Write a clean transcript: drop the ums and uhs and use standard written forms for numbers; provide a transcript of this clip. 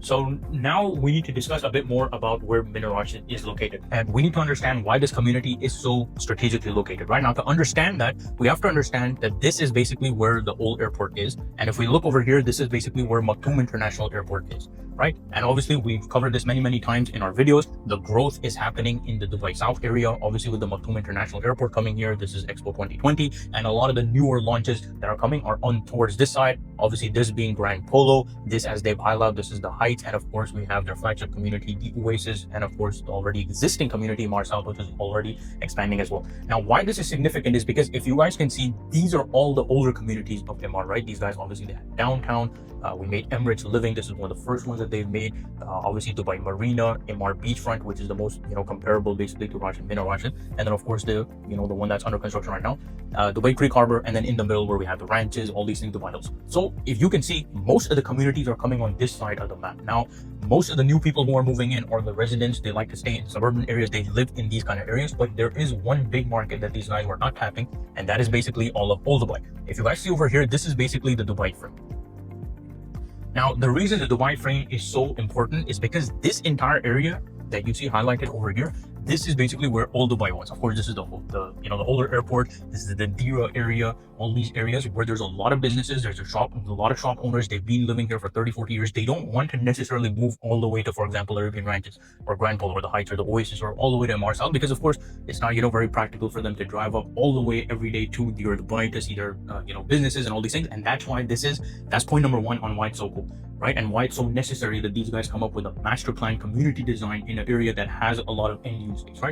So now we need to discuss a bit more about where Mina Rashid is located. And we need to understand why this community is so strategically located. Right now, to understand that, we have to understand that this is basically where the old airport is. And if we look over here, this is basically where Maktoum International Airport is, right? And obviously, we've covered this many times in our videos. The growth is happening in the Dubai South area, obviously with the Maktoum International Airport coming here. This is Expo 2020. And a lot of the newer launches that are coming are on towards this side. Obviously, this being Grand Polo, this as they've highlighted, this is the Heights. And of course, we have their flagship community, the Oasis, and of course, the already existing community, Mar South, which is already expanding as well. Now, why this is significant is because if you guys can see, these are all the older communities of MR, right? These guys, obviously, they had downtown. We made Emirates Living. This is one of the first ones that they've made. Obviously, Dubai Marina, MR Beachfront, which is the most, comparable basically to Rashid, Mina Rashid. And then, of course, the one that's under construction right now, Dubai Creek Harbor, and then in the middle where we have the ranches, all these things, Dubai Hills. So if you can see, most of the communities are coming on this side of the map. Now, most of the new people who are moving in are the residents. They like to stay in suburban areas. They live in these kind of areas, but there is one big market that these guys were not tapping, and that is basically all of Old Dubai. If you guys see over here, this is basically the Dubai frame. Now, the reason the Dubai frame is so important is because this entire area that you see highlighted over here, this is basically where Old Dubai was. Of course, this is the older airport. This is the Dira area, all these areas where there's a lot of businesses. There's a lot of shop owners. They've been living here for 30, 40 years. They don't want to necessarily move all the way to, for example, Arabian Ranches or Grand Polo or the Heights or the Oasis or all the way to Mar South, because of course, it's not, very practical for them to drive up all the way every day to Dubai to see their, businesses and all these things. And that's why that's point number one on why it's so cool, right? And why it's so necessary that these guys come up with a master plan community design in an area that has a lot of end use space, right?